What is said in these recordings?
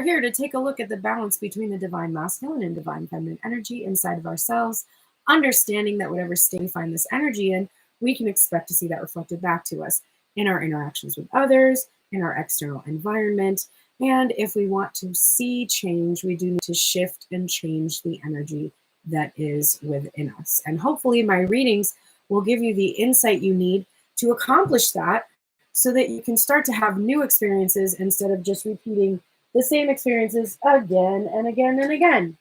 here to take a look at the balance between the divine masculine and divine feminine energy inside of ourselves, understanding that whatever state we find this energy in, we can expect to see that reflected back to us in our interactions with others, in our external environment. And if we want to see change, we do need to shift and change the energy that is within us. And hopefully my readings will give you the insight you need to accomplish that, so that you can start to have new experiences instead of just repeating the same experiences again and again and again.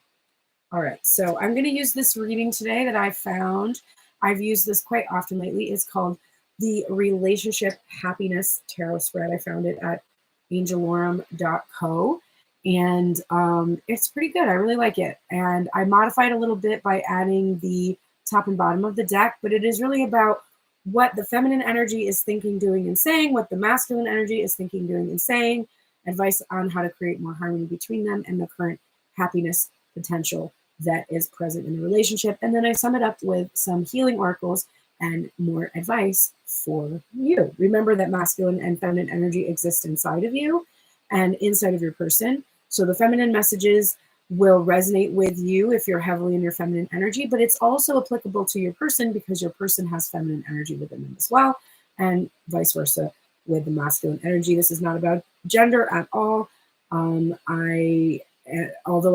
All right, so I'm going to use this reading today that I found. I've used this quite often lately. It's called the Relationship Happiness Tarot Spread. I found it at angelorum.co, and it's pretty good. I really like it. And I modified a little bit by adding the top and bottom of the deck, but it is really about what the feminine energy is thinking, doing, and saying, what the masculine energy is thinking, doing, and saying, advice on how to create more harmony between them, and the current happiness potential that is present in the relationship. And then I sum it up with some healing oracles and more advice for you. Remember that masculine and feminine energy exist inside of you and inside of your person. So the feminine messages will resonate with you if you're heavily in your feminine energy, but it's also applicable to your person because your person has feminine energy within them as well, and vice versa with the masculine energy. This is not about gender at all. Although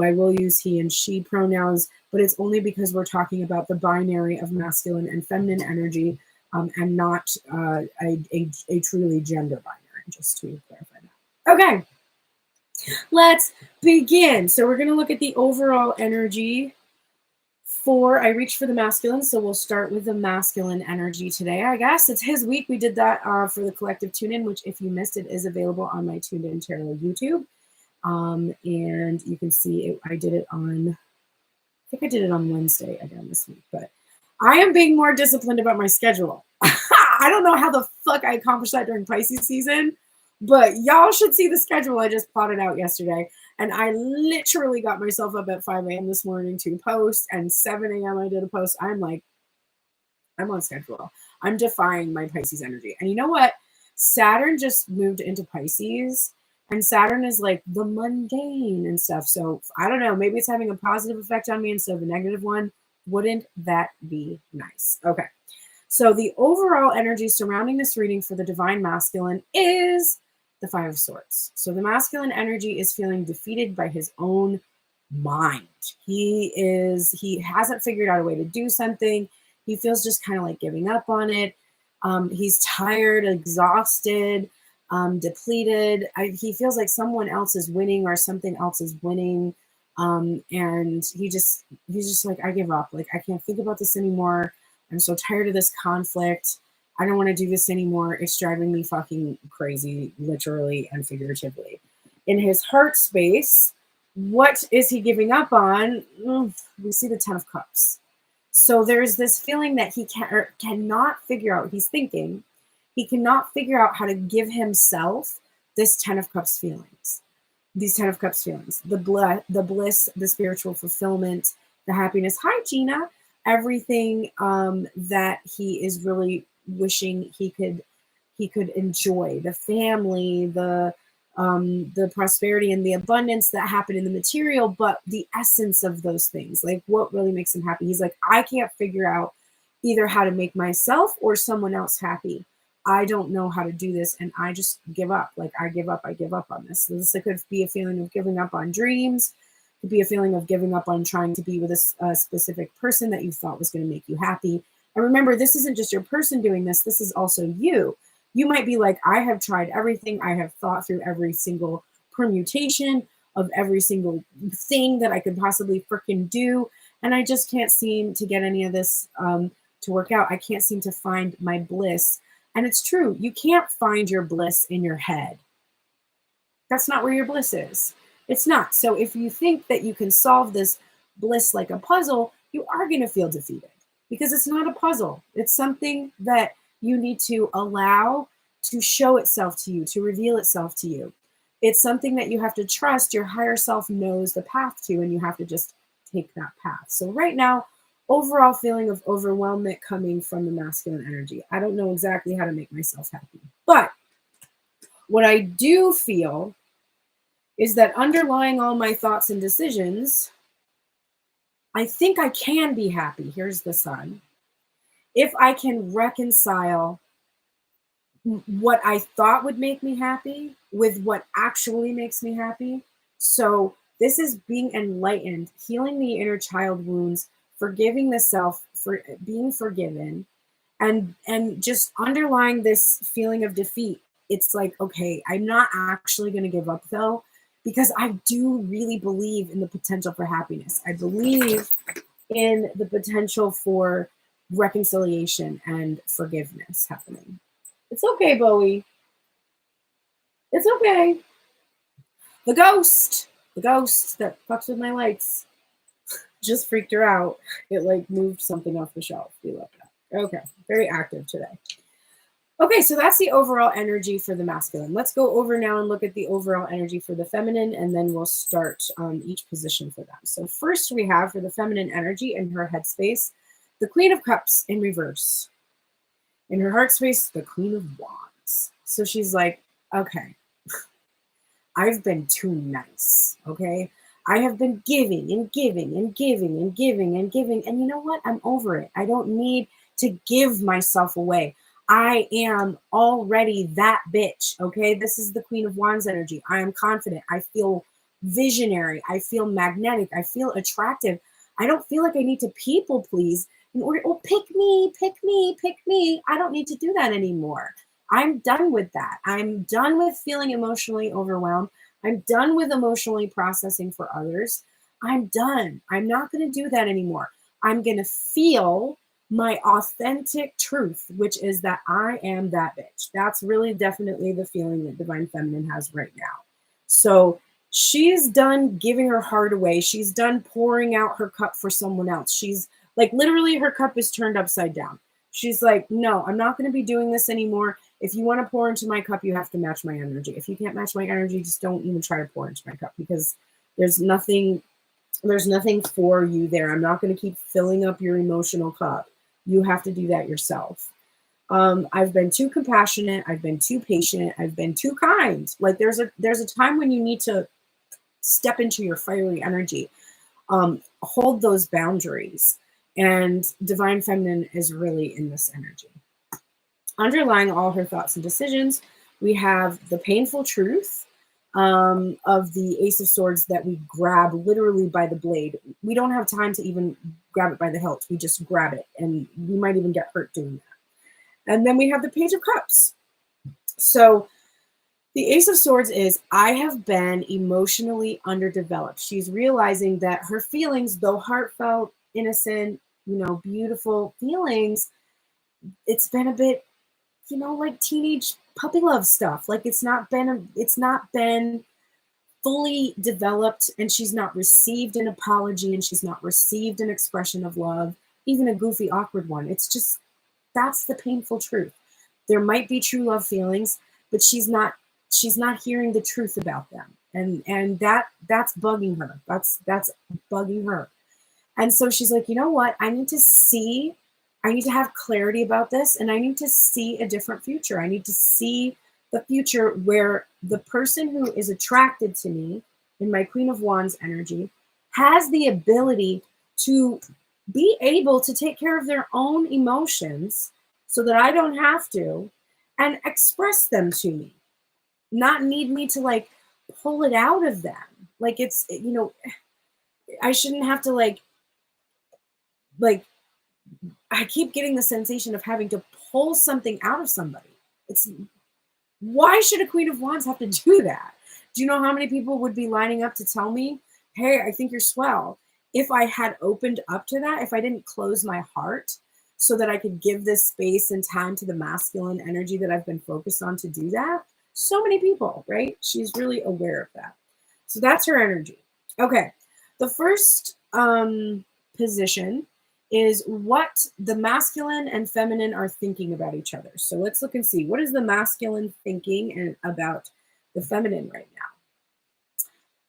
I will use he and she pronouns, but it's only because we're talking about the binary of masculine and feminine energy, and not a truly gender binary, just to clarify that. Okay. Let's begin. So we're going to look at the overall energy I reached for the masculine, so we'll start with the masculine energy today. I guess it's his week. We did that for the collective tune-in, which if you missed it is available on my Tuned In Tarot YouTube. And you can see it. I think I did it on Wednesday again this week, but I am being more disciplined about my schedule. I don't know how the fuck I accomplished that during Pisces season, but y'all should see the schedule I just plotted out yesterday. And I literally got myself up at 5 a.m. this morning to post, and 7 a.m. I did a post. I'm on schedule. I'm defying my Pisces energy. And you know what? Saturn just moved into Pisces, and Saturn is like the mundane and stuff. So I don't know, maybe it's having a positive effect on me instead of a negative one. Wouldn't that be nice? Okay. So the overall energy surrounding this reading for the divine masculine is the Five of Swords. So the masculine energy is feeling defeated by his own mind. He hasn't figured out a way to do something. He feels just kind of like giving up on it. He's tired, exhausted, depleted. He feels like someone else is winning or something else is winning. And he's just like, I give up. Like, I can't think about this anymore. I'm so tired of this conflict. I don't want to do this anymore. It's driving me fucking crazy, literally and figuratively. In his heart space, what is he giving up on? We see the Ten of Cups. So there's this feeling that he cannot figure out. He's thinking he cannot figure out how to give himself this Ten of Cups feelings. These Ten of Cups feelings, the bliss, the spiritual fulfillment, the happiness. Hi, Gina. Everything that he is really wishing he could enjoy, the family, the prosperity and the abundance that happen in the material, but the essence of those things, like what really makes him happy. He's like, I can't figure out either how to make myself or someone else happy. I don't know how to do this, and I just give up. Like, I give up on this. This could be a feeling of giving up on dreams. It could be a feeling of giving up on trying to be with a specific person that you thought was going to make you happy. And remember, this isn't just your person doing this. This is also you. You might be like, I have tried everything. I have thought through every single permutation of every single thing that I could possibly freaking do. And I just can't seem to get any of this to work out. I can't seem to find my bliss. And it's true. You can't find your bliss in your head. That's not where your bliss is. It's not. So if you think that you can solve this bliss like a puzzle, you are going to feel defeated. Because it's not a puzzle. It's something that you need to allow to show itself to you, to reveal itself to you. It's something that you have to trust your higher self knows the path to, and you have to just take that path. So right now, overall feeling of overwhelmment coming from the masculine energy. I don't know exactly how to make myself happy. But what I do feel is that underlying all my thoughts and decisions, I think I can be happy. Here's the sun. If I can reconcile what I thought would make me happy with what actually makes me happy. So this is being enlightened, healing the inner child wounds, forgiving the self, for being forgiven, and just underlying this feeling of defeat. It's like, okay, I'm not actually going to give up though, because I do really believe in the potential for happiness. I believe in the potential for reconciliation and forgiveness happening. It's okay, Bowie. It's okay. The ghost that fucks with my lights, just freaked her out. It like moved something off the shelf. We love that. Okay, very active today. Okay, so that's the overall energy for the masculine. Let's go over now and look at the overall energy for the feminine, and then we'll start each position for them. So first we have for the feminine energy in her headspace, the Queen of Cups in reverse. In her heart space, the Queen of Wands. So she's like, okay, I've been too nice, okay? I have been giving and giving and giving and giving and giving. And you know what? I'm over it. I don't need to give myself away. I am already that bitch, okay? This is the Queen of Wands energy. I am confident. I feel visionary. I feel magnetic. I feel attractive. I don't feel like I need to people please in order, oh, pick me, pick me, pick me. I don't need to do that anymore. I'm done with that. I'm done with feeling emotionally overwhelmed. I'm done with emotionally processing for others. I'm done. I'm not going to do that anymore. I'm going to feel my authentic truth, which is that I am that bitch. That's really definitely the feeling that Divine Feminine has right now. So she's done giving her heart away. She's done pouring out her cup for someone else. She's like, literally, her cup is turned upside down. She's like, no, I'm not going to be doing this anymore. If you want to pour into my cup, you have to match my energy. If you can't match my energy, just don't even try to pour into my cup, because there's nothing for you there. I'm not going to keep filling up your emotional cup. You have to do that yourself. I've been too compassionate. I've been too patient. I've been too kind. Like there's a time when you need to step into your fiery energy, hold those boundaries. And Divine Feminine is really in this energy. Underlying all her thoughts and decisions, we have the painful truth of the Ace of Swords that we grab literally by the blade. We don't have time to even grab it by the hilt. We just grab it, and we might even get hurt doing that. And then we have the Page of Cups. So the Ace of Swords is, I have been emotionally underdeveloped. She's realizing that her feelings, though heartfelt, innocent, beautiful feelings, it's been a bit, like teenage puppy love stuff. Like it's not been fully developed, and she's not received an apology, and she's not received an expression of love, even a goofy, awkward one. It's just, that's the painful truth. There might be true love feelings, but she's not hearing the truth about them. And that's bugging her. That's bugging her. And so she's like, you know what? I need to have clarity about this, and I need to see a different future. I need to see the future where the person who is attracted to me in my Queen of Wands energy has the ability to be able to take care of their own emotions so that I don't have to, and express them to me, not need me to like pull it out of them. Like it's, I shouldn't have to like I keep getting the sensation of having to pull something out of somebody. Why should a Queen of Wands have to do that? Do you know how many people would be lining up to tell me, hey, I think you're swell? If I had opened up to that, if I didn't close my heart so that I could give this space and time to the masculine energy that I've been focused on to do that, so many people, right? She's really aware of that. So that's her energy. Okay. The first position is what the masculine and feminine are thinking about each other. So let's look and see, what is the masculine thinking and about the feminine right now?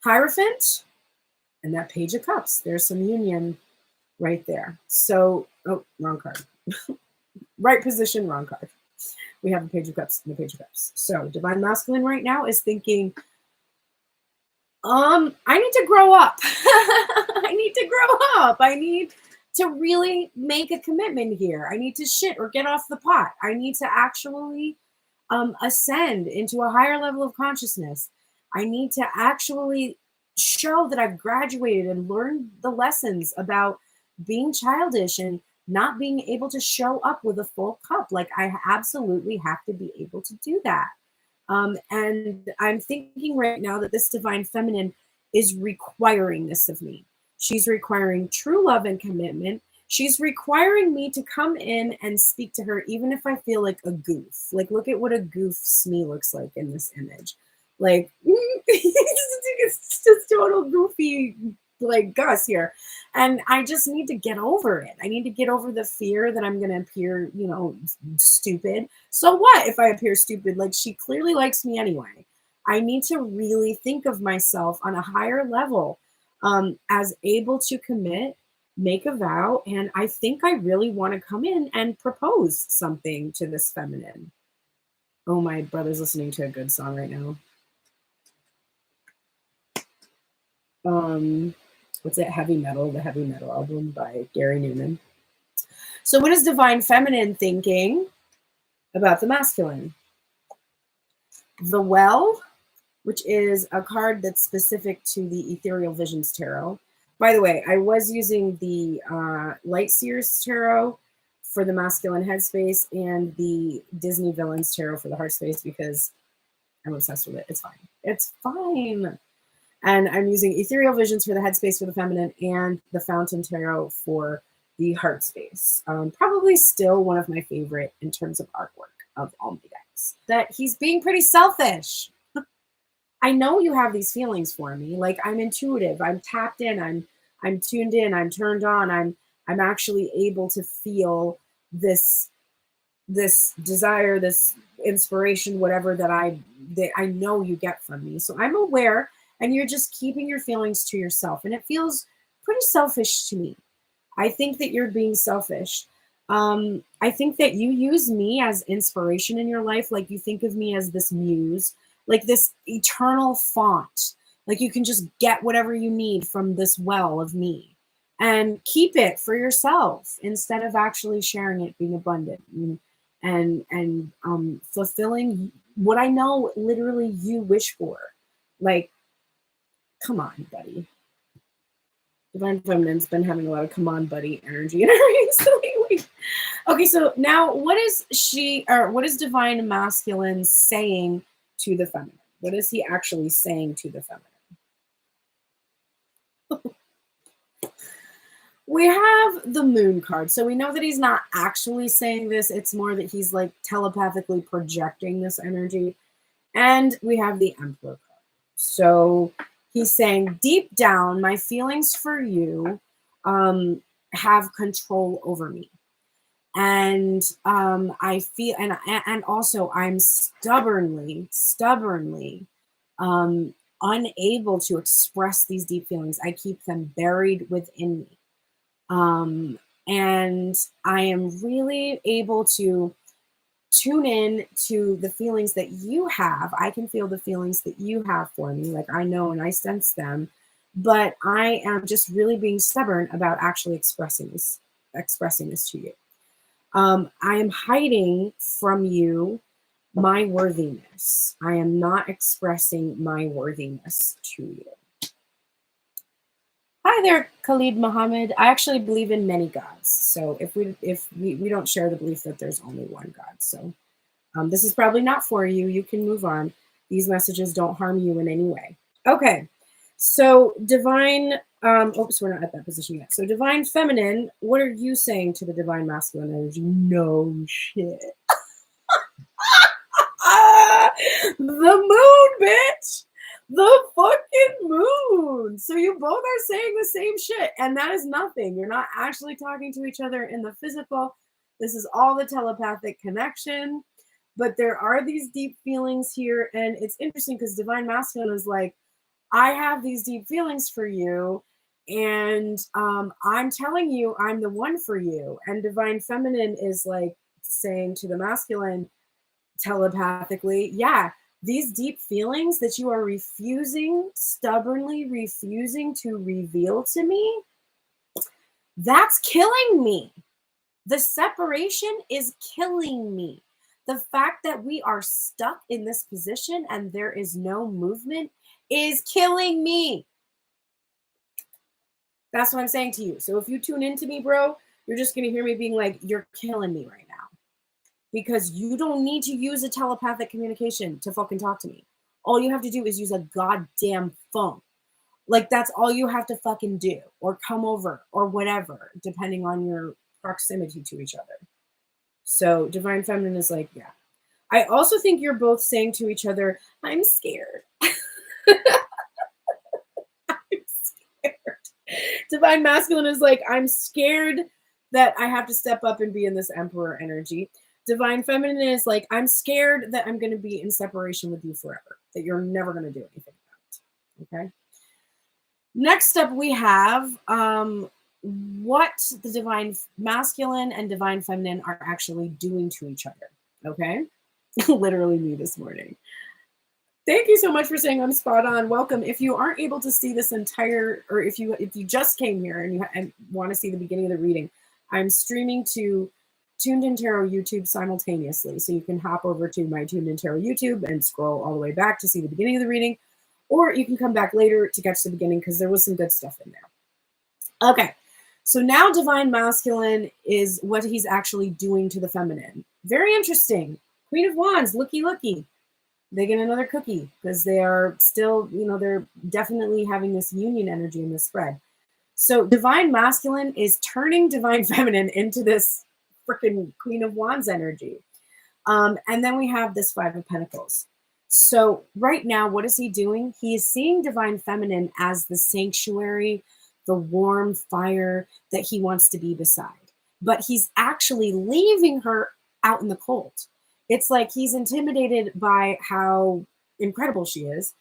Hierophant and that Page of Cups. There's some union right there. So, oh, wrong card. Right position, wrong card. We have the Page of Cups and the Page of Cups. So Divine Masculine right now is thinking, I need to grow up. I need to grow up. I need to really make a commitment here. I need to shit or get off the pot. I need to actually ascend into a higher level of consciousness. I need to actually show that I've graduated and learned the lessons about being childish and not being able to show up with a full cup. Like, I absolutely have to be able to do that. And I'm thinking right now that this divine feminine is requiring this of me. She's requiring true love and commitment. She's requiring me to come in and speak to her, even if I feel like a goof. Like, look at what a goof Smee looks like in this image. Like, it's just total goofy, like Gus here. And I just need to get over it. I need to get over the fear that I'm going to appear, stupid. So what if I appear stupid? Like, she clearly likes me anyway. I need to really think of myself on a higher level, as able to commit, make a vow, and I think I really want to come in and propose something to this feminine. Oh, my brother's listening to a good song right now. What's it? Heavy Metal, the Heavy Metal album by Gary Newman. So what is divine feminine thinking about the masculine? The Well, which is a card that's specific to the Ethereal Visions Tarot. By the way, I was using the Light Seers Tarot for the masculine headspace and the Disney Villains Tarot for the heart space because I'm obsessed with it. It's fine. It's fine. And I'm using Ethereal Visions for the headspace for the feminine and the Fountain Tarot for the heart space. Probably still one of my favorite in terms of artwork of all my decks. That he's being pretty selfish. I know you have these feelings for me. Like, I'm intuitive. I'm tapped in. I'm tuned in. I'm turned on. I'm actually able to feel this desire, this inspiration, whatever that I know you get from me. So I'm aware, and you're just keeping your feelings to yourself. And it feels pretty selfish to me. I think that you're being selfish. I think that you use me as inspiration in your life. Like, you think of me as this muse, like this eternal font. Like, you can just get whatever you need from this well of me and keep it for yourself instead of actually sharing it, being abundant and fulfilling what I know literally you wish for. Like, come on, buddy. Divine Feminine's been having a lot of come on, buddy energy in her recently. Okay, so now what is Divine Masculine saying to the feminine? What is he actually saying to the feminine? We have the Moon card. So we know that he's not actually saying this. It's more that he's like telepathically projecting this energy. And we have the Emperor card. So he's saying, deep down, my feelings for you have control over me. And I feel, and also I'm stubbornly unable to express these deep feelings. I keep them buried within me. And I am really able to tune in to the feelings that you have. I can feel the feelings that you have for me. Like, I know and I sense them, but I am just really being stubborn about actually expressing this to you. I am hiding from you my worthiness. I am not expressing my worthiness to you. Hi there, Khalid Muhammad. I actually believe in many gods. So if we don't share the belief that there's only one God. So this is probably not for you. You can move on. These messages don't harm you in any way. Okay. So divine, oops, we're not at that position yet. So divine feminine, what are you saying to the divine masculine energy? No shit. The moon, bitch. The fucking moon. So you both are saying the same shit, and that is nothing. You're not actually talking to each other in the physical. This is all the telepathic connection. But there are these deep feelings here, and it's interesting because divine masculine is like, I have these deep feelings for you, and I'm telling you I'm the one for you. And divine feminine is like saying to the masculine telepathically, yeah, These deep feelings that you are stubbornly refusing to reveal to me, that's killing me. The separation is killing me. The fact that we are stuck in this position and there is no movement is killing me. That's what I'm saying to you. So if you tune into me, bro, you're just going to hear me being like, you're killing me right now. Because you don't need to use a telepathic communication to fucking talk to me. All you have to do is use a goddamn phone. Like, that's all you have to fucking do, or come over, or whatever, depending on your proximity to each other. So Divine Feminine is like, yeah. I also think you're both saying to each other, I'm scared. I'm scared. Divine Masculine is like, I'm scared that I have to step up and be in this Emperor energy. Divine Feminine is like, I'm scared that I'm going to be in separation with you forever, that you're never going to do anything about it. Okay. Next up, we have what the Divine Masculine and Divine Feminine are actually doing to each other. Okay. Literally me this morning. Thank you so much for saying I'm spot on. Welcome. If you aren't able to see this entire, or if you just came here and you want to see the beginning of the reading, I'm streaming to Tuned In Tarot YouTube simultaneously. So you can hop over to my Tuned In Tarot YouTube and scroll all the way back to see the beginning of the reading, or you can come back later to catch the beginning because there was some good stuff in there. Okay, so now Divine Masculine is what he's actually doing to the feminine. Very interesting. Queen of Wands, looky, looky. They get another cookie because they are still, they're definitely having this union energy in this spread. So Divine Masculine is turning Divine Feminine into this freaking Queen of Wands energy. And then we have this Five of Pentacles. So right now, what is he doing? He is seeing Divine Feminine as the sanctuary, the warm fire that he wants to be beside. But he's actually leaving her out in the cold. It's like he's intimidated by how incredible she is.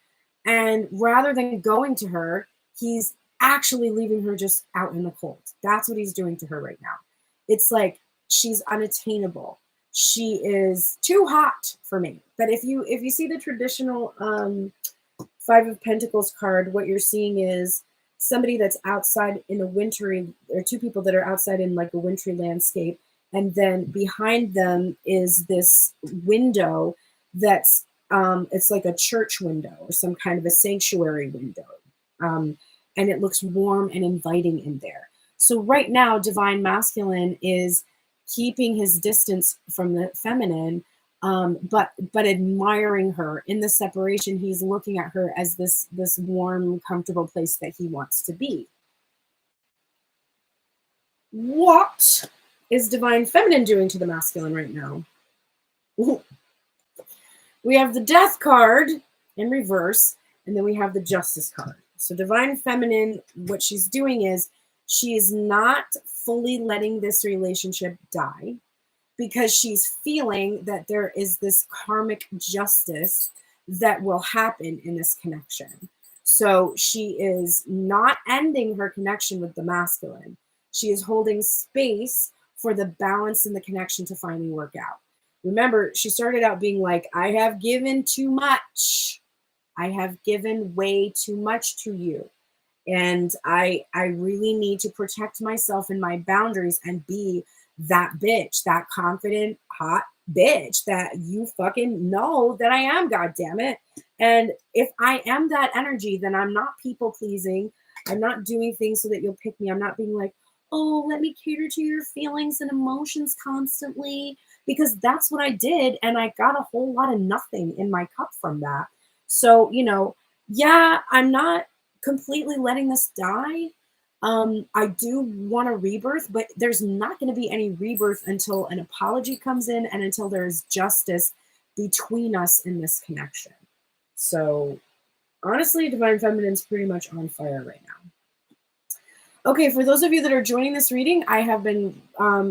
And rather than going to her, he's actually leaving her just out in the cold. That's what he's doing to her right now. It's like she's unattainable. She is too hot for me. But if you see the traditional Five of Pentacles card, what you're seeing is somebody that's outside in a wintry, or two people that are outside in like a wintry landscape. And then behind them is this window that's, it's like a church window or some kind of a sanctuary window. And it looks warm and inviting in there. So right now, Divine Masculine is keeping his distance from the feminine, but admiring her. In the separation, he's looking at her as this warm, comfortable place that he wants to be. What is Divine Feminine doing to the masculine right now? We have the Death card in reverse, and then we have the Justice card. So Divine Feminine, what she's doing is she is not fully letting this relationship die because she's feeling that there is this karmic justice that will happen in this connection. So she is not ending her connection with the masculine. She is holding space for the balance in the connection to finally work out. Remember, she started out being like, I have given too much. I have given way too much to you. And I really need to protect myself and my boundaries and be that bitch, that confident, hot bitch that you fucking know that I am, goddammit. And if I am that energy, then I'm not people pleasing. I'm not doing things so that you'll pick me. I'm not being like, oh, let me cater to your feelings and emotions constantly, because that's what I did. And I got a whole lot of nothing in my cup from that. So, yeah, I'm not completely letting this die. I do want a rebirth, but there's not going to be any rebirth until an apology comes in and until there's justice between us in this connection. So honestly, Divine Feminine's pretty much on fire right now. Okay, for those of you that are joining this reading, I have been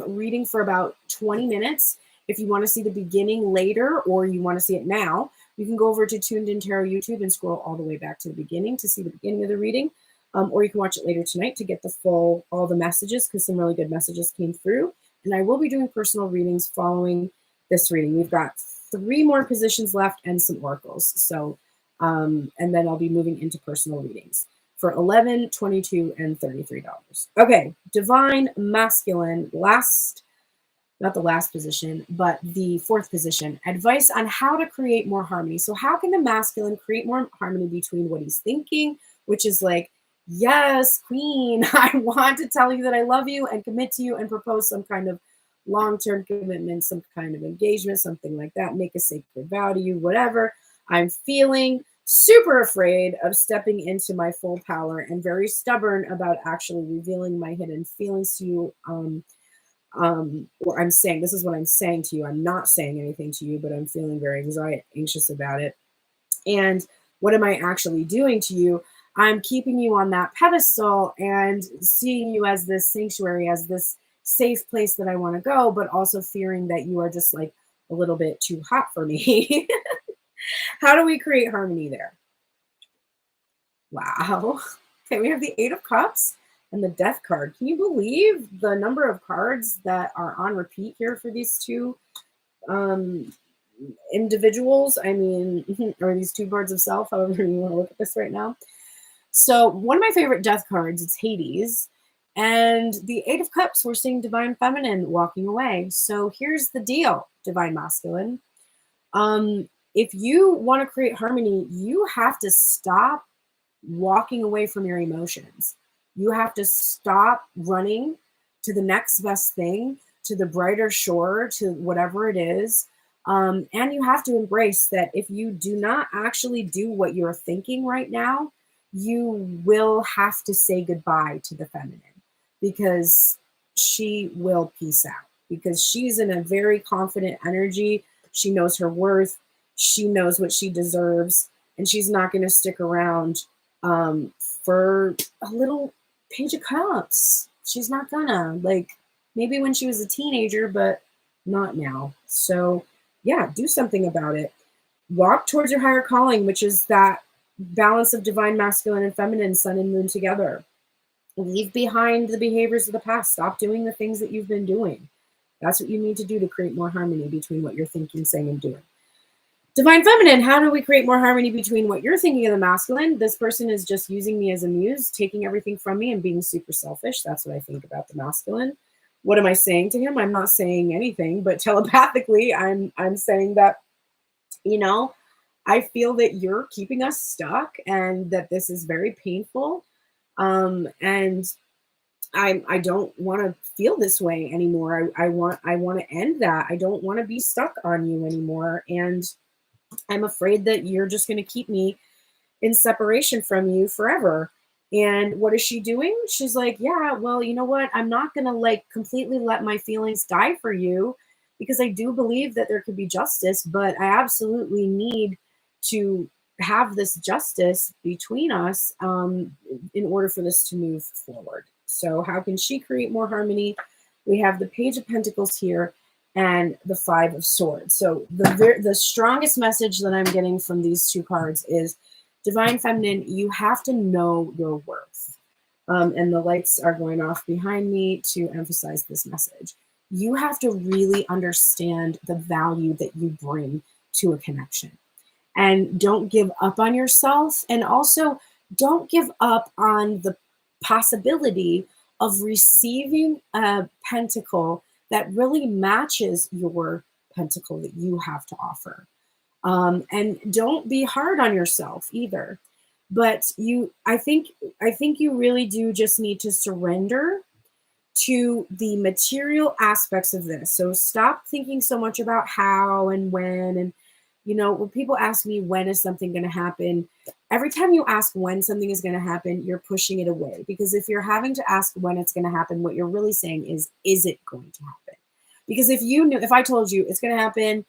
reading for about 20 minutes. If you want to see the beginning later or you want to see it now, you can go over to Tuned In Tarot YouTube and scroll all the way back to the beginning to see the beginning of the reading. Or you can watch it later tonight to get all the messages, because some really good messages came through. And I will be doing personal readings following this reading. We've got 3 more positions left and some oracles. So, and then I'll be moving into personal readings for $11, $22, and $33. Okay, divine masculine, not the last position, but the 4th position. Advice on how to create more harmony. So how can the masculine create more harmony between what he's thinking, which is like, yes, queen, I want to tell you that I love you and commit to you and propose some kind of long-term commitment, some kind of engagement, something like that, make a sacred vow to you, whatever. I'm feeling super afraid of stepping into my full power and very stubborn about actually revealing my hidden feelings to you. Or I'm saying, this is what I'm saying to you. I'm not saying anything to you, but I'm feeling very anxious about it. And what am I actually doing to you? I'm keeping you on that pedestal and seeing you as this sanctuary, as this safe place that I want to go, but also fearing that you are just like a little bit too hot for me. How do we create harmony there? Wow. Okay, we have the 8 of Cups and the Death card. Can you believe the number of cards that are on repeat here for these two individuals? I mean, or these 2 parts of self, however you want to look at this right now. So one of my favorite death cards, it's Hades. And the 8 of Cups, we're seeing divine feminine walking away. So here's the deal, divine masculine. If you want to create harmony, you have to stop walking away from your emotions. You have to stop running to the next best thing, to the brighter shore, to whatever it is. And you have to embrace that if you do not actually do what you're thinking right now, you will have to say goodbye to the feminine, because she will peace out, because she's in a very confident energy. She knows her worth. She knows what she deserves, and she's not going to stick around for a little Page of Cups. She's not gonna, like, maybe when she was a teenager, but not now. So yeah, do something about it. Walk towards your higher calling, which is that balance of divine masculine and feminine, sun and moon together. Leave behind the behaviors of the past. Stop doing the things that you've been doing. That's what you need to do to create more harmony between what you're thinking, saying, and doing. Divine feminine, how do we create more harmony between what you're thinking of the masculine? This person is just using me as a muse, taking everything from me and being super selfish. That's what I think about the masculine. What am I saying to him? I'm not saying anything, but telepathically, I'm saying that, you know, I feel that you're keeping us stuck and that this is very painful. And I don't want to feel this way anymore. I want to end that. I don't want to be stuck on you anymore. And I'm afraid that you're just going to keep me in separation from you forever. And what is she doing? She's like, yeah, well, you know what? I'm not going to like completely let my feelings die for you, because I do believe that there could be justice, but I absolutely need to have this justice between us in order for this to move forward. So how can she create more harmony? We have the Page of Pentacles here and the 5 of Swords. So the strongest message that I'm getting from these 2 cards is, divine feminine, you have to know your worth. And the lights are going off behind me to emphasize this message. You have to really understand the value that you bring to a connection. And don't give up on yourself. And also don't give up on the possibility of receiving a pentacle that really matches your pentacle that you have to offer. And don't be hard on yourself either. But I think you really do just need to surrender to the material aspects of this. So stop thinking so much about how and when. And, you know, when people ask me, when is something going to happen? Every time you ask when something is going to happen, you're pushing it away. Because if you're having to ask when it's going to happen, what you're really saying is it going to happen? Because if I told you it's going to happen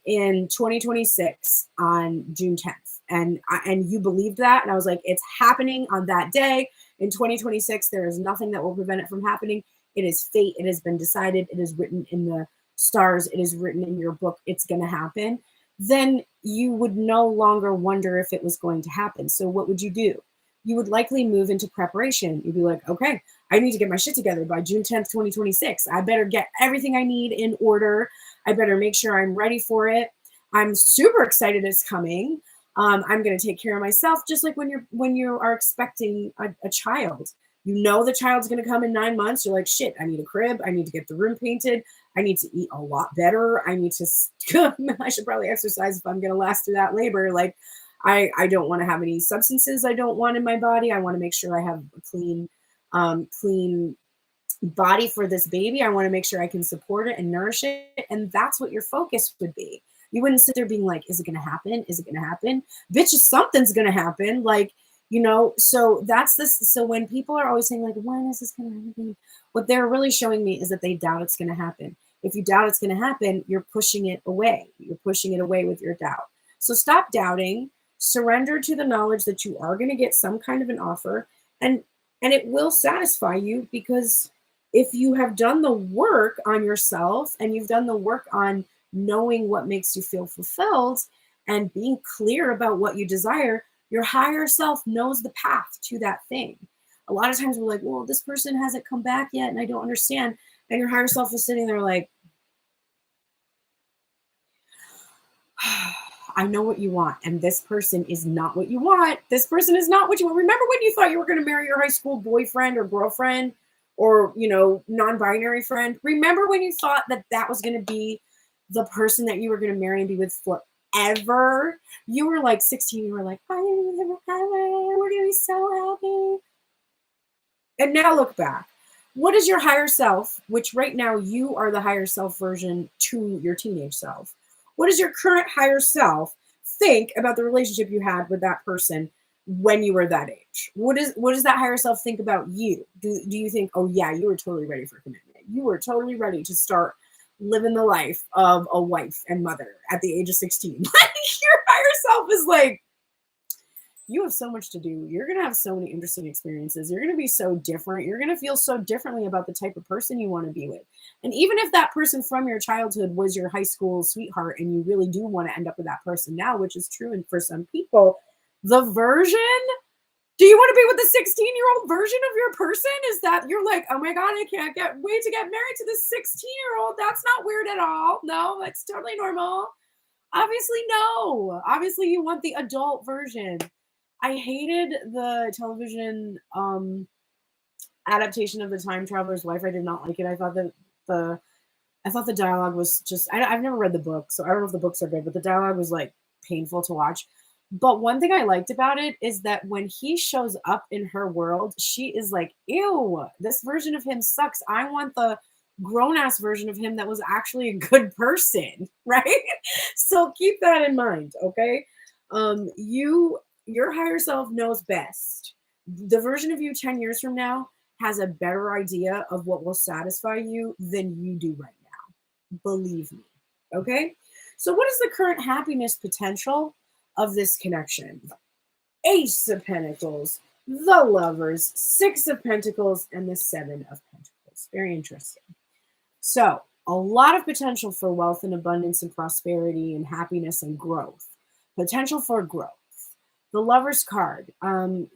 in 2026 on June 10th, and you believed that, and I was like, it's happening on that day in 2026, there is nothing that will prevent it from happening. It is fate. It has been decided. It is written in the stars. It is written in your book. It's going to happen. Then you would no longer wonder if it was going to happen. So what would you do? You would likely move into preparation. You'd be like, okay, I need to get my shit together by June 10th, 2026. I better get everything I need in order. I better make sure I'm ready for it. I'm super excited it's coming. I'm going to take care of myself, just like when you are expecting a child. You know the child's going to come in 9 months. You're like, shit, I need a crib. I need to get the room painted. I need to eat a lot better. I need to, I should probably exercise if I'm going to last through that labor. Like, I don't want to have any substances I don't want in my body. I want to make sure I have a clean body for this baby. I want to make sure I can support it and nourish it. And that's what your focus would be. You wouldn't sit there being like, is it going to happen? Is it going to happen? Bitch, something's going to happen. Like, so that's this. So when people are always saying like, when is this going to happen? What they're really showing me is that they doubt it's going to happen. If you doubt it's going to happen, you're pushing it away. You're pushing it away with your doubt. So stop doubting, surrender to the knowledge that you are going to get some kind of an offer, and it will satisfy you, because if you have done the work on yourself and you've done the work on knowing what makes you feel fulfilled and being clear about what you desire, your higher self knows the path to that thing. A lot of times we're like, well, this person hasn't come back yet and I don't understand. And your higher self is sitting there like, I know what you want, and this person is not what you want. This person is not what you want. Remember when you thought you were going to marry your high school boyfriend or girlfriend or, non-binary friend? Remember when you thought that that was going to be the person that you were going to marry and be with forever? You were like 16. You were like, I am going to have it. We're going to be so happy. And now look back. What is your higher self, which right now you are the higher self version to your teenage self? What does your current higher self think about the relationship you had with that person when you were that age? What does that higher self think about you? Do you think, oh yeah, you were totally ready for commitment. You were totally ready to start living the life of a wife and mother at the age of 16. Like, your higher self is like, you have so much to do. You're going to have so many interesting experiences. You're going to be so different. You're going to feel so differently about the type of person you want to be with. And even if that person from your childhood was your high school sweetheart and you really do want to end up with that person now, which is true and for some people, the version, do you want to be with the 16-year-old version of your person? Is that you're like, oh my God, I can't wait to get married to this 16-year-old. That's not weird at all. No, that's totally normal. Obviously, no. Obviously, you want the adult version. I hated the television adaptation of The Time Traveler's Wife. I did not like it. I thought that the dialogue was just, I've never read the book, so I don't know if the books are good, but the dialogue was like painful to watch. But one thing I liked about it is that when he shows up in her world, she is like, ew, this version of him sucks. I want the grown-ass version of him that was actually a good person, right? So keep that in mind, okay? Your higher self knows best. The version of you 10 years from now has a better idea of what will satisfy you than you do right now. Believe me. Okay? So what is the current happiness potential of this connection? Ace of Pentacles, the Lovers, Six of Pentacles, and the Seven of Pentacles. Very interesting. So a lot of potential for wealth and abundance and prosperity and happiness and growth. Potential for growth. The Lover's card, a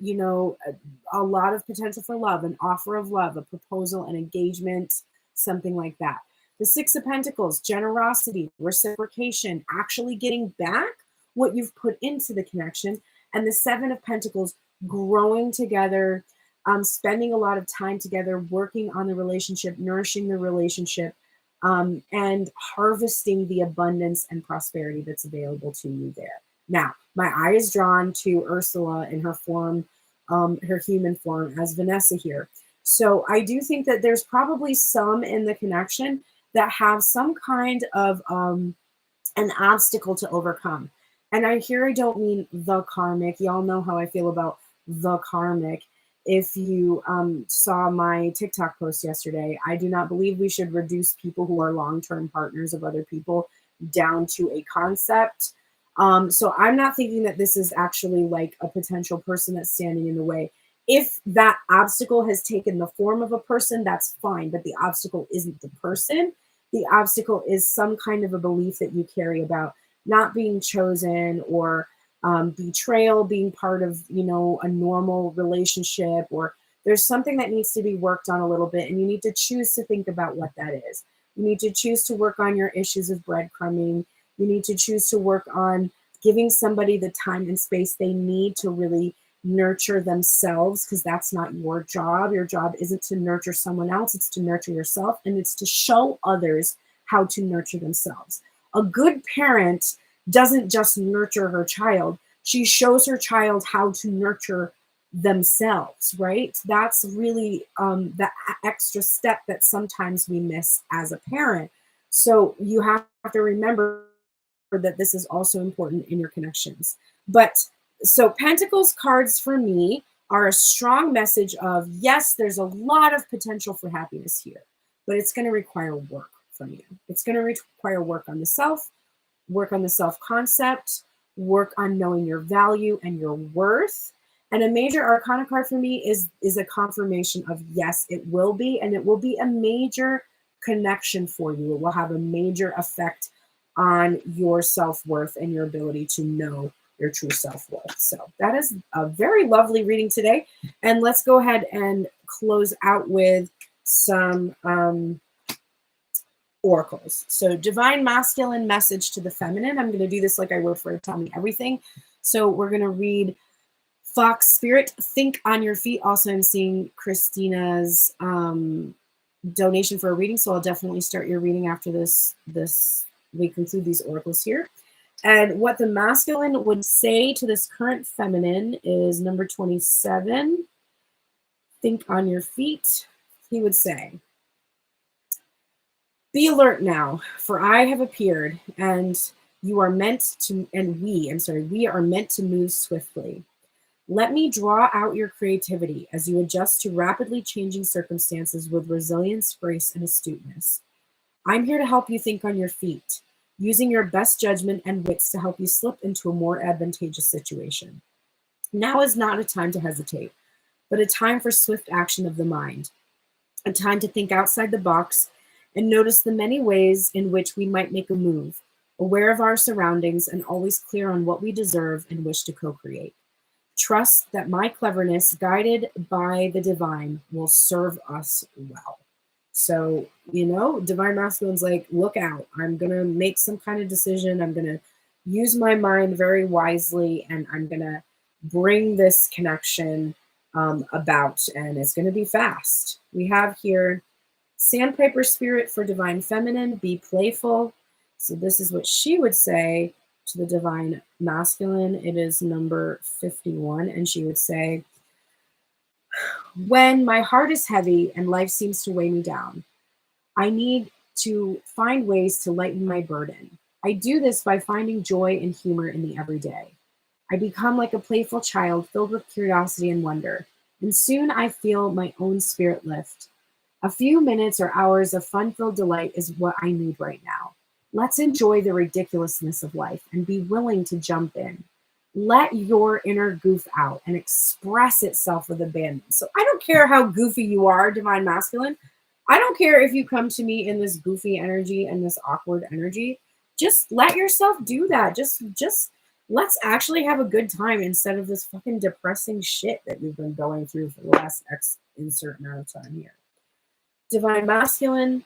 lot of potential for love, an offer of love, a proposal, an engagement, something like that. The Six of Pentacles, generosity, reciprocation, actually getting back what you've put into the connection. And the Seven of Pentacles, growing together, spending a lot of time together, working on the relationship, nourishing the relationship, and harvesting the abundance and prosperity that's available to you there. Now, my eye is drawn to Ursula in her form, her human form as Vanessa here. So I do think that there's probably some in the connection that have some kind of an obstacle to overcome. And I don't mean the karmic. Y'all know how I feel about the karmic. If you saw my TikTok post yesterday, I do not believe we should reduce people who are long-term partners of other people down to a concept. So I'm not thinking that this is actually like a potential person that's standing in the way. If that obstacle has taken the form of a person, that's fine, but the obstacle isn't the person. The obstacle is some kind of a belief that you carry about not being chosen, or betrayal being part of, a normal relationship, or there's something that needs to be worked on a little bit, and you need to choose to think about what that is. You need to choose to work on your issues of breadcrumbing. You need to choose to work on giving somebody the time and space they need to really nurture themselves, because that's not your job. Your job isn't to nurture someone else, it's to nurture yourself, and it's to show others how to nurture themselves. A good parent doesn't just nurture her child, she shows her child how to nurture themselves, right? That's really the extra step that sometimes we miss as a parent. So you have to remember that this is also important in your connections. But so Pentacles cards for me are a strong message of, yes, there's a lot of potential for happiness here, but it's going to require work from you. It's going to require work on the self, work on the self concept, work on knowing your value and your worth. And a major arcana card for me is a confirmation of, yes, it will be, and it will be a major connection for you. It will have a major effect on your self-worth and your ability to know your true self-worth. So that is a very lovely reading today. And let's go ahead and close out with some oracles. So divine masculine message to the feminine. I'm going to do this like I would for Tell Me Everything. So we're going to read Fox Spirit, Think on Your Feet. Also, I'm seeing Christina's donation for a reading, so I'll definitely start your reading after this we conclude these oracles here. And what the masculine would say to this current feminine is number 27. Think on your feet. He would say, be alert now, for I have appeared, and you are meant to, and we are meant to move swiftly. Let me draw out your creativity as you adjust to rapidly changing circumstances with resilience, grace, and astuteness. I'm here to help you think on your feet, using your best judgment and wits to help you slip into a more advantageous situation. Now is not a time to hesitate, but a time for swift action of the mind, a time to think outside the box and notice the many ways in which we might make a move, aware of our surroundings and always clear on what we deserve and wish to co-create. Trust that my cleverness, guided by the divine, will serve us well. So, divine masculine's like, look out. I'm going to make some kind of decision. I'm going to use my mind very wisely, and I'm going to bring this connection about, and it's going to be fast. We have here Sandpiper Spirit for divine feminine, be playful. So this is what she would say to the divine masculine. It is number 51, and she would say, when my heart is heavy and life seems to weigh me down, I need to find ways to lighten my burden. I do this by finding joy and humor in the everyday. I become like a playful child filled with curiosity and wonder, and soon I feel my own spirit lift. A few minutes or hours of fun-filled delight is what I need right now. Let's enjoy the ridiculousness of life and be willing to jump in. Let your inner goof out and express itself with abandon. So I don't care how goofy you are, divine masculine. I don't care if you come to me in this goofy energy and this awkward energy. Just let yourself do that. Just let's actually have a good time instead of this fucking depressing shit that we've been going through for the last insert amount of time here. Divine masculine,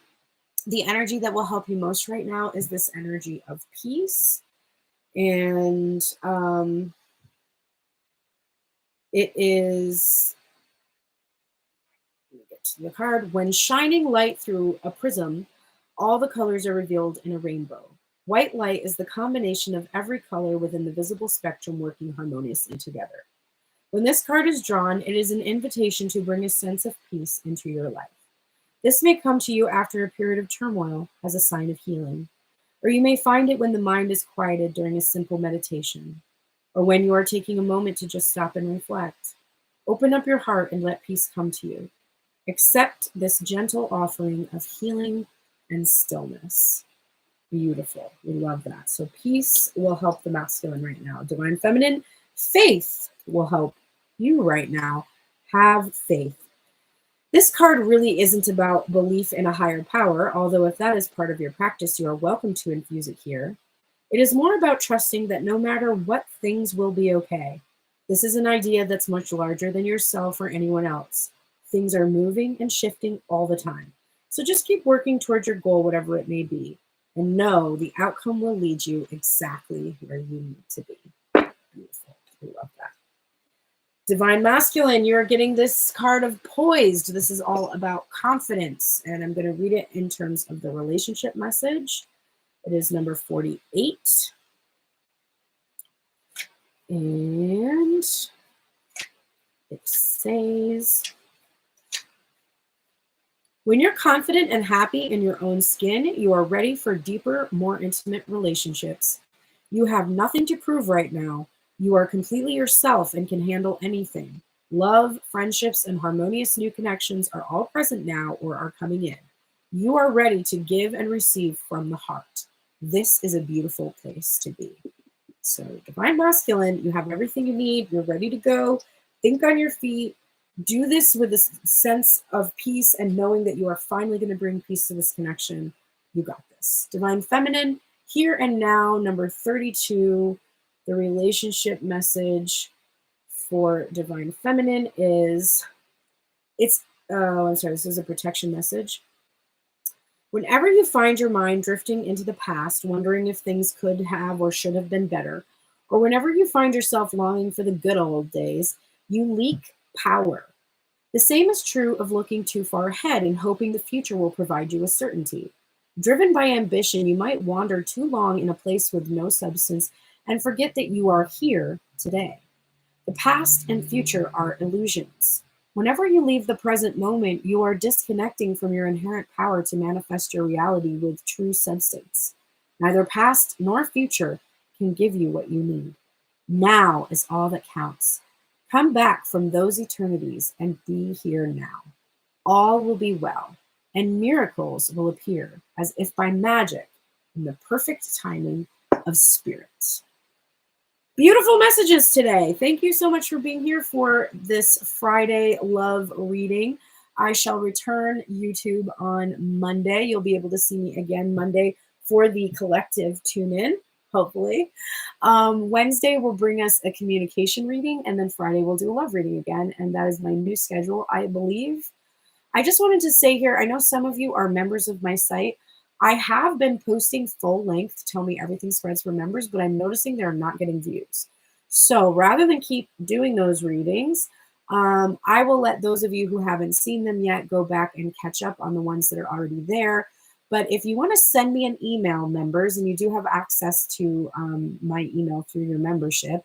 the energy that will help you most right now is this energy of peace. And it is, let me get to the card. When shining light through a prism, all the colors are revealed in a rainbow. White light is the combination of every color within the visible spectrum working harmoniously together. When this card is drawn, it is an invitation to bring a sense of peace into your life. This may come to you after a period of turmoil as a sign of healing, or you may find it when the mind is quieted during a simple meditation, or when you are taking a moment to just stop and reflect. Open up your heart and let peace come to you. Accept this gentle offering of healing and stillness. Beautiful. We love that. So peace will help the masculine right now. Divine feminine, faith will help you right now. Have faith. This card really isn't about belief in a higher power, although if that is part of your practice, you are welcome to infuse it here. It is more about trusting that no matter what, things will be okay. This is an idea that's much larger than yourself or anyone else. Things are moving and shifting all the time. So just keep working towards your goal, whatever it may be, and know the outcome will lead you exactly where you need to be. Beautiful. I love that. Divine Masculine, you're getting this card of poised. This is all about confidence, and I'm going to read it in terms of the relationship message. It is number 48. And it says, when you're confident and happy in your own skin, you are ready for deeper, more intimate relationships. You have nothing to prove right now. You are completely yourself and can handle anything. Love, friendships, and harmonious new connections are all present now or are coming in. You are ready to give and receive from the heart. This is a beautiful place to be. So, Divine Masculine, you have everything you need. You're ready to go. Think on your feet. Do this with a sense of peace and knowing that you are finally going to bring peace to this connection. You got this. Divine Feminine, here and now, number 32. The relationship message for Divine Feminine is, I'm sorry, this is a protection message. Whenever you find your mind drifting into the past, wondering if things could have or should have been better, or whenever you find yourself longing for the good old days, you leak power. The same is true of looking too far ahead and hoping the future will provide you with certainty. Driven by ambition, you might wander too long in a place with no substance and forget that you are here today. The past and future are illusions. Whenever you leave the present moment, you are disconnecting from your inherent power to manifest your reality with true substance. Neither past nor future can give you what you need. Now is all that counts. Come back from those eternities and be here now. All will be well, and miracles will appear as if by magic in the perfect timing of spirit. Beautiful messages today. Thank you so much for being here for this Friday love reading. I shall return YouTube on Monday. You'll be able to see me again Monday for the collective tune-in, hopefully. Wednesday will bring us a communication reading, and then Friday we'll do a love reading again, and that is my new schedule, I believe. I just wanted to say here, I know some of you are members of my site. I have been posting full-length Tell Me Everything Spreads for members, but I'm noticing they're not getting views. So rather than keep doing those readings, I will let those of you who haven't seen them yet go back and catch up on the ones that are already there. But if you want to send me an email, members, and you do have access to my email through your membership,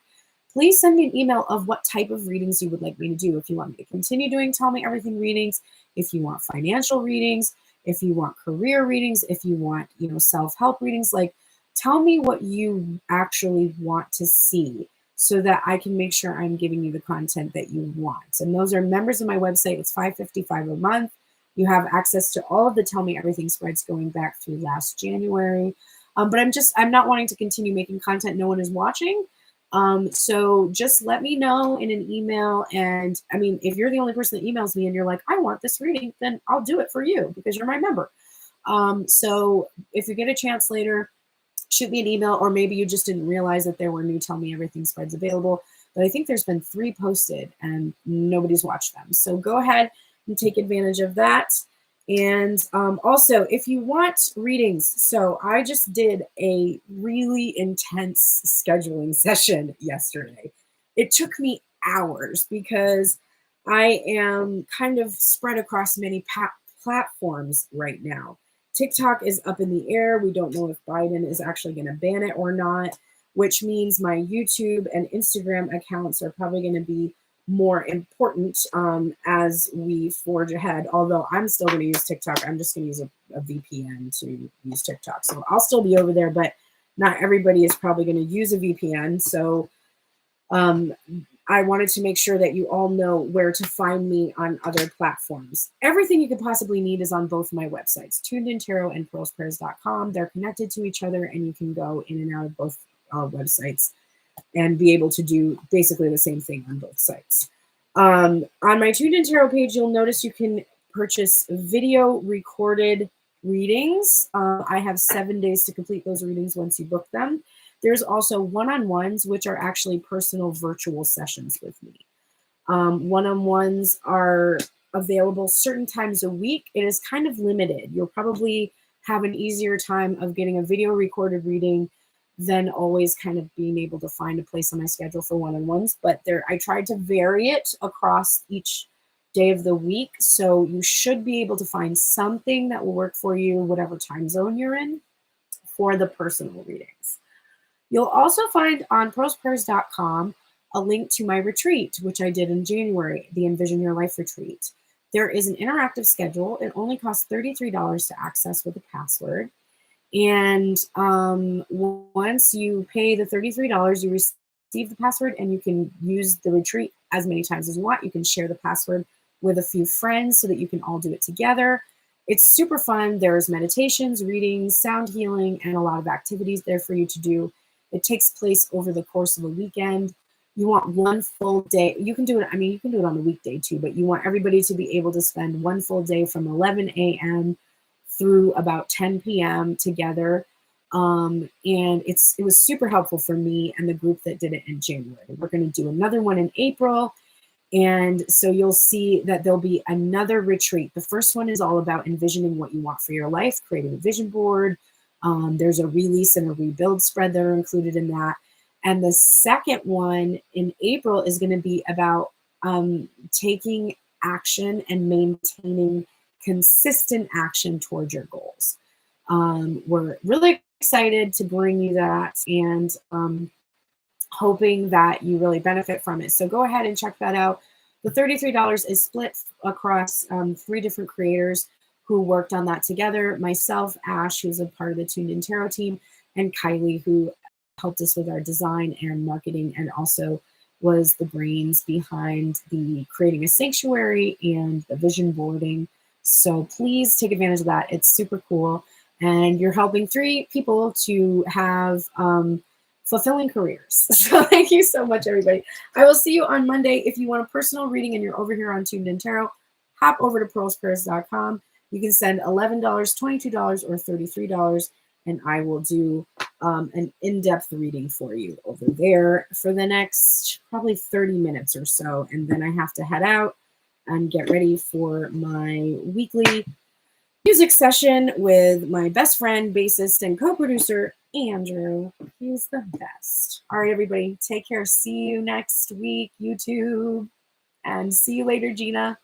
please send me an email of what type of readings you would like me to do. If you want me to continue doing Tell Me Everything readings, if you want financial readings, if you want career readings, if you want, self-help readings, like tell me what you actually want to see so that I can make sure I'm giving you the content that you want. And those are members of my website. It's $5.55 a month. You have access to all of the Tell Me Everything spreads going back through last January. But I'm not wanting to continue making content no one is watching. So just let me know in an email. And I mean, if you're the only person that emails me and you're like, I want this reading, then I'll do it for you because you're my member. So if you get a chance later, shoot me an email, or maybe you just didn't realize that there were new Tell Me Everything spreads available. But I think there's been 3 posted and nobody's watched them. So go ahead and take advantage of that. And also, if you want readings, so I just did a really intense scheduling session yesterday. It took me hours because I am kind of spread across many platforms right now. TikTok is up in the air. We don't know if Biden is actually going to ban it or not, which means my YouTube and Instagram accounts are probably going to be more important as we forge ahead. Although I'm still going to use TikTok. I'm just going to use a VPN to use TikTok. So I'll still be over there, but not everybody is probably going to use a VPN. So I wanted to make sure that you all know where to find me on other platforms. Everything you could possibly need is on both my websites, TunedIn Tarot and PearlsPrayers.com. They're connected to each other, and you can go in and out of both websites and be able to do basically the same thing on both sites. On my TunedIn Tarot page, you'll notice you can purchase video recorded readings. I have 7 days to complete those readings once you book them. There's also one-on-ones, which are actually personal virtual sessions with me. One-on-ones are available certain times a week, it is kind of limited. You'll probably have an easier time of getting a video recorded reading than always kind of being able to find a place on my schedule for one-on-ones. But I tried to vary it across each day of the week. So you should be able to find something that will work for you, whatever time zone you're in, for the personal readings. You'll also find on prosprayers.com a link to my retreat, which I did in January, the Envision Your Life retreat. There is an interactive schedule. It only costs $33 to access with a password. And once you pay the $33, you receive the password and you can use the retreat as many times as you want. You can share the password with a few friends so that you can all do it together. It's super fun. There's meditations, readings, sound healing, and a lot of activities there for you to do. It takes place over the course of a weekend. You want one full day. You can do it. I mean, you can do it on the weekday too, but you want everybody to be able to spend one full day from 11 a.m. through about 10 p.m. together. And it was super helpful for me and the group that did it in January. We're going to do another one in April. And so you'll see that there'll be another retreat. The first one is all about envisioning what you want for your life, creating a vision board. There's a release and a rebuild spread that are included in that. And the second one in April is going to be about taking action and maintaining consistent action towards your goals. We're really excited to bring you that, and hoping that you really benefit from it. So go ahead and check that out. The $33 is split across 3 different creators who worked on that together. Myself, Ash, who's a part of the Tuned In Tarot team, and Kylie, who helped us with our design and marketing, and also was the brains behind the creating a sanctuary and the vision boarding. So please take advantage of that. It's super cool. And you're helping 3 people to have fulfilling careers. So thank you so much, everybody. I will see you on Monday. If you want a personal reading and you're over here on Tuned In Tarot, hop over to pearlsprayers.com. You can send $11, $22, or $33, and I will do an in-depth reading for you over there for the next probably 30 minutes or so. And then I have to head out and get ready for my weekly music session with my best friend, bassist, and co-producer, Andrew. He's the best. All right, everybody, take care. See you next week, YouTube. And see you later, Gina.